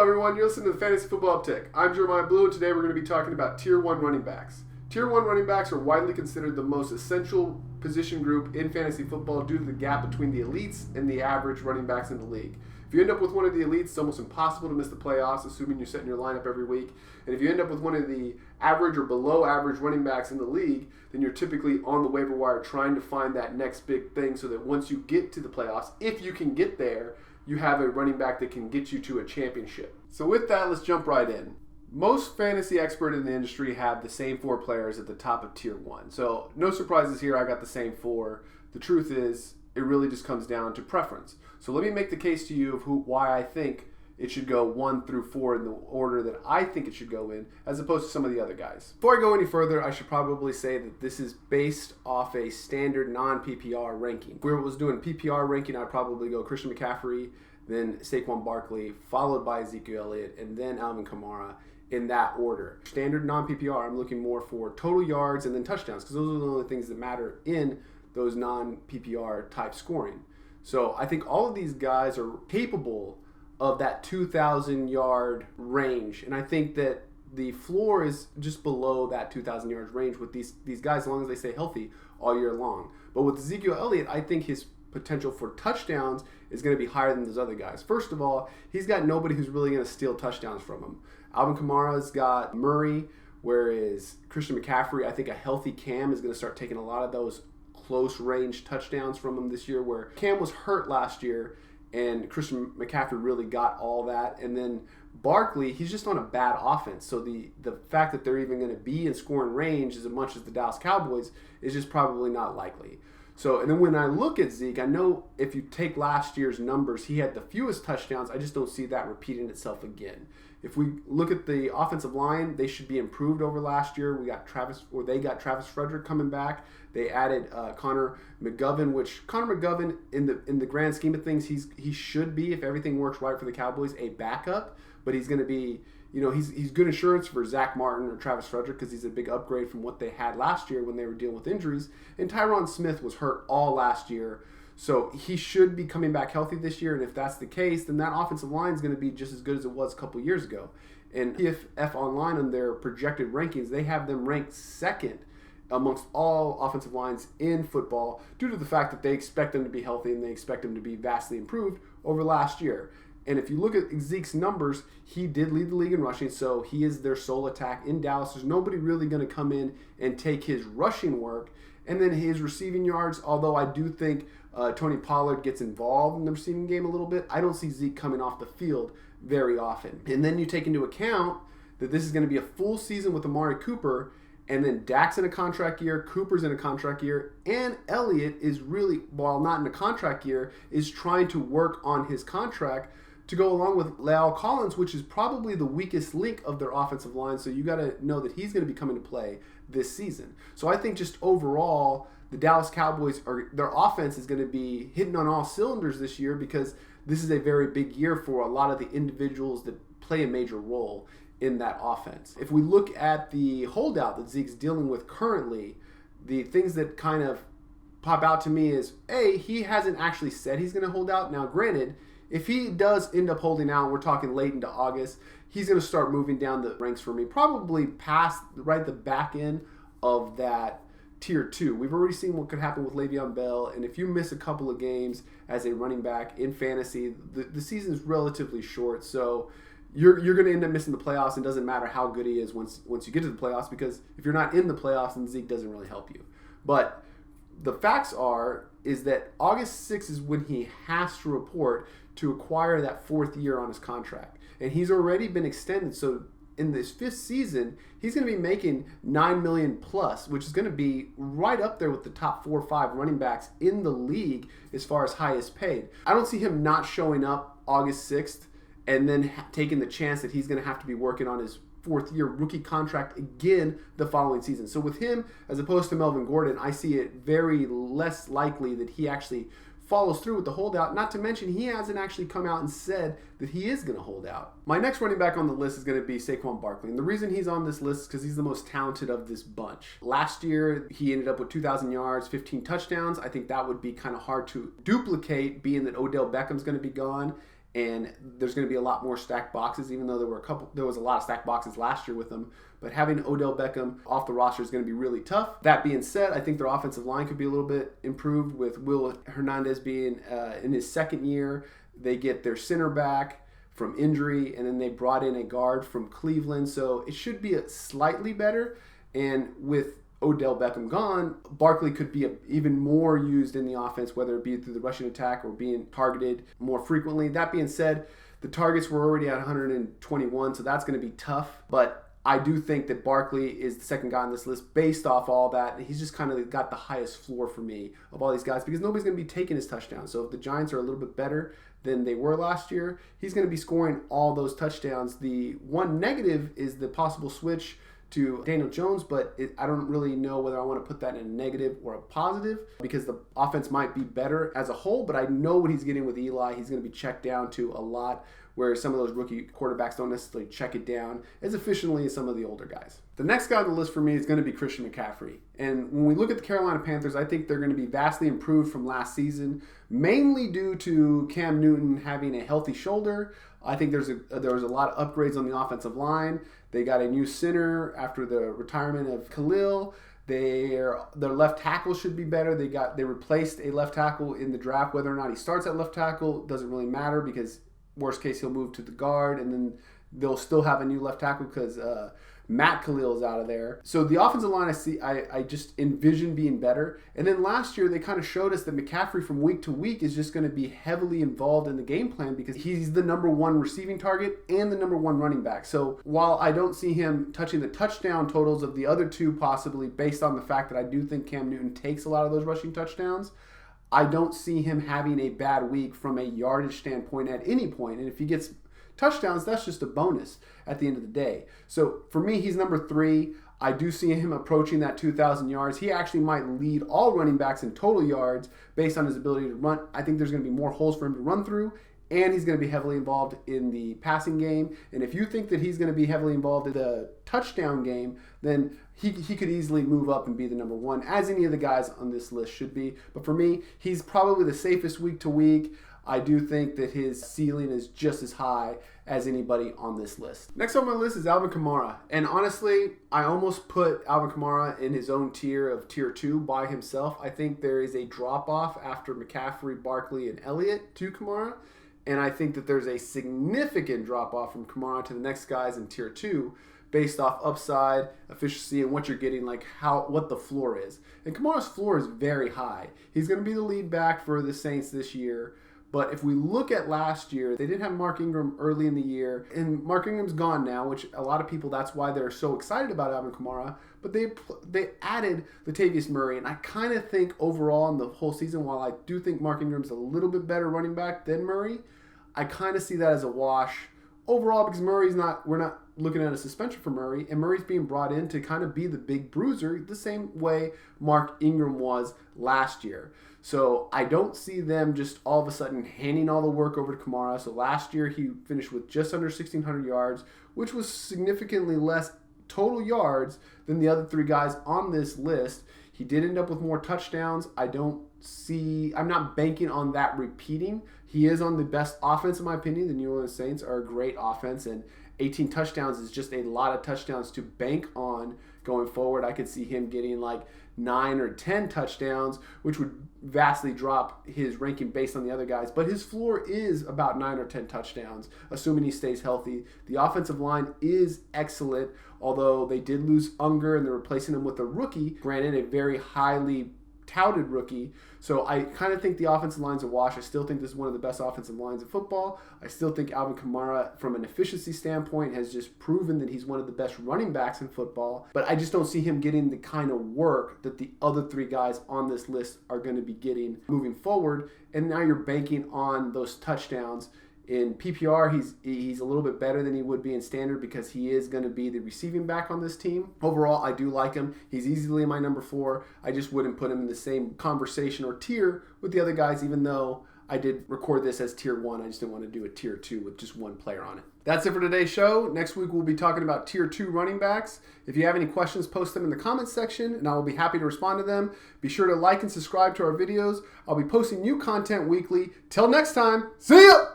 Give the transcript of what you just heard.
everyone, you're listening to the Fantasy Football Uptick. I'm Jeremiah Blue, and today we're going to be talking about Tier 1 running backs. Tier 1 running backs are widely considered the most essential position group in fantasy football due to the gap between the elites and the average running backs in the league. If you end up with one of the elites, it's almost impossible to miss the playoffs, assuming you're setting your lineup every week. And if you end up with one of the average or below average running backs in the league, then you're typically on the waiver wire trying to find that next big thing so that once you get to the playoffs, if you can get there, you have a running back that can get you to a championship. So with that, let's jump right in. Most fantasy experts in the industry have the same four players at the top of Tier 1. So no surprises here, I got the same four. The truth is, it really just comes down to preference. So let me make the case to you of why I think it should go 1 through 4 in the order that I think it should go in, as opposed to some of the other guys. Before I go any further, I should probably say that this is based off a standard non-PPR ranking. If we was doing PPR ranking, I'd probably go Christian McCaffrey, then Saquon Barkley, followed by Ezekiel Elliott, and then Alvin Kamara in that order. Standard non-PPR, I'm looking more for total yards and then touchdowns, because those are the only things that matter in those non-PPR type scoring. So I think all of these guys are capable of that 2,000 yard range, and I think that the floor is just below that 2,000 yards range with these guys, as long as they stay healthy all year long. But with Ezekiel Elliott, I think his potential for touchdowns is going to be higher than those other guys. First of all, he's got nobody who's really going to steal touchdowns from him. Alvin Kamara's got Murray, whereas Christian McCaffrey, I think a healthy Cam is going to start taking a lot of those close range touchdowns from him this year, where Cam was hurt last year and Christian McCaffrey really got all that. And then Barkley, he's just on a bad offense. So the fact that they're even going to be in scoring range as much as the Dallas Cowboys is just probably not likely. So, and then when I look at Zeke, I know if you take last year's numbers, he had the fewest touchdowns. I just don't see that repeating itself again. If we look at the offensive line, they should be improved over last year. They got Travis Frederick coming back. They added Connor McGovern, which Connor McGovern, in the grand scheme of things, he should be, if everything works right for the Cowboys, a backup. But he's going to be, he's good insurance for Zach Martin or Travis Frederick because he's a big upgrade from what they had last year when they were dealing with injuries. And Tyron Smith was hurt all last year. So he should be coming back healthy this year, and if that's the case, then that offensive line is going to be just as good as it was a couple years ago. And PFF Online, on their projected rankings, they have them ranked second amongst all offensive lines in football due to the fact that they expect them to be healthy and they expect them to be vastly improved over last year. And if you look at Zeke's numbers, he did lead the league in rushing, so he is their sole attack in Dallas. There's nobody really going to come in and take his rushing work. And then his receiving yards, although I do think Tony Pollard gets involved in the receiving game a little bit, I don't see Zeke coming off the field very often. And then you take into account that this is going to be a full season with Amari Cooper, and then Dak's in a contract year, Cooper's in a contract year, and Elliott is really, while not in a contract year, is trying to work on his contract to go along with La'el Collins, which is probably the weakest link of their offensive line. So you got to know that he's going to be coming to play this season. So I think just overall, the Dallas Cowboys, their offense is going to be hitting on all cylinders this year because this is a very big year for a lot of the individuals that play a major role in that offense. If we look at the holdout that Zeke's dealing with currently, the things that kind of pop out to me is, A, he hasn't actually said he's going to hold out. Now, granted, if he does end up holding out, we're talking late into August, he's going to start moving down the ranks for me, probably past right the back end of that Tier 2. We've already seen what could happen with Le'Veon Bell, and if you miss a couple of games as a running back in fantasy, the season is relatively short, so you're going to end up missing the playoffs, and it doesn't matter how good he is once you get to the playoffs, because if you're not in the playoffs, then Zeke doesn't really help you. But the facts is that August 6th is when he has to report to acquire that fourth year on his contract. And he's already been extended, so in this fifth season, he's going to be making $9 million plus, which is going to be right up there with the top 4 or 5 running backs in the league as far as highest paid. I don't see him not showing up August 6th and then taking the chance that he's going to have to be working on his fourth year rookie contract again the following season. So with him, as opposed to Melvin Gordon, I see it very less likely that he actually follows through with the holdout, not to mention he hasn't actually come out and said that he is going to hold out. My next running back on the list is going to be Saquon Barkley, and the reason he's on this list is because he's the most talented of this bunch. Last year, he ended up with 2,000 yards, 15 touchdowns. I think that would be kind of hard to duplicate, being that Odell Beckham's going to be gone, and there's going to be a lot more stacked boxes, even though there was a lot of stacked boxes last year with them. But having Odell Beckham off the roster is going to be really tough. That being said, I think their offensive line could be a little bit improved with Will Hernandez being in his second year. They get their center back from injury, and then they brought in a guard from Cleveland, so it should be slightly better. And with Odell Beckham gone, Barkley could be even more used in the offense, whether it be through the rushing attack or being targeted more frequently. That being said, the targets were already at 121, so that's going to be tough. But I do think that Barkley is the second guy on this list based off all that. He's just kind of got the highest floor for me of all these guys because nobody's going to be taking his touchdowns. So if the Giants are a little bit better than they were last year, he's going to be scoring all those touchdowns. The one negative is the possible switch to Daniel Jones, but I don't really know whether I want to put that in a negative or a positive because the offense might be better as a whole, but I know what he's getting with Eli. He's going to be checked down to a lot, where some of those rookie quarterbacks don't necessarily check it down as efficiently as some of the older guys. The next guy on the list for me is going to be Christian McCaffrey. And when we look at the Carolina Panthers, I think they're going to be vastly improved from last season, mainly due to Cam Newton having a healthy shoulder. I think there was a lot of upgrades on the offensive line. They got a new center after the retirement of Khalil. Their left tackle should be better. They replaced a left tackle in the draft. Whether or not he starts at left tackle doesn't really matter because worst case he'll move to the guard, and then they'll still have a new left tackle because Matt Khalil is out of there. So the offensive line I just envision being better. And then last year they kind of showed us that McCaffrey from week to week is just going to be heavily involved in the game plan because he's the number one receiving target and the number one running back. So while I don't see him touching the touchdown totals of the other two possibly based on the fact that I do think Cam Newton takes a lot of those rushing touchdowns, I don't see him having a bad week from a yardage standpoint at any point. And if he gets touchdowns, that's just a bonus at the end of the day. So for me, he's number 3. I do see him approaching that 2,000 yards. He actually might lead all running backs in total yards based on his ability to run. I think there's going to be more holes for him to run through, and he's going to be heavily involved in the passing game. And if you think that he's going to be heavily involved in the touchdown game, then he could easily move up and be the number 1, as any of the guys on this list should be. But for me, he's probably the safest week to week. I do think that his ceiling is just as high as anybody on this list. Next on my list is Alvin Kamara. And honestly, I almost put Alvin Kamara in his own tier of tier 2 by himself. I think there is a drop-off after McCaffrey, Barkley, and Elliott to Kamara. And I think that there's a significant drop-off from Kamara to the next guys in tier 2 based off upside, efficiency, and what you're getting, like what the floor is. And Kamara's floor is very high. He's going to be the lead back for the Saints this year. But if we look at last year, they didn't have Mark Ingram early in the year. And Mark Ingram's gone now, which a lot of people, that's why they're so excited about Alvin Kamara. But they added Latavius Murray. And I kind of think overall in the whole season, while I do think Mark Ingram's a little bit better running back than Murray, I kind of see that as a wash overall because we're not looking at a suspension for Murray. And Murray's being brought in to kind of be the big bruiser the same way Mark Ingram was last year. So I don't see them just all of a sudden handing all the work over to Kamara. So last year he finished with just under 1,600 yards, which was significantly less total yards than the other 3 guys on this list. He did end up with more touchdowns. I'm not banking on that repeating. He is on the best offense, in my opinion. The New Orleans Saints are a great offense, and 18 touchdowns is just a lot of touchdowns to bank on going forward. I could see him getting like 9 or 10 touchdowns, which would vastly drop his ranking based on the other guys. But his floor is about 9 or 10 touchdowns, assuming he stays healthy. The offensive line is excellent, although they did lose Unger and they're replacing him with a rookie, granted a very highly touted rookie. So I kind of think the offensive line's a wash. I still think this is one of the best offensive lines in football. I still think Alvin Kamara, from an efficiency standpoint, has just proven that he's one of the best running backs in football. But I just don't see him getting the kind of work that the other 3 guys on this list are going to be getting moving forward. And now you're banking on those touchdowns. In PPR, he's a little bit better than he would be in standard because he is going to be the receiving back on this team. Overall, I do like him. He's easily my number 4. I just wouldn't put him in the same conversation or tier with the other guys, even though I did record this as tier 1. I just didn't want to do a tier 2 with just one player on it. That's it for today's show. Next week, we'll be talking about tier 2 running backs. If you have any questions, post them in the comments section, and I will be happy to respond to them. Be sure to like and subscribe to our videos. I'll be posting new content weekly. Till next time, see ya!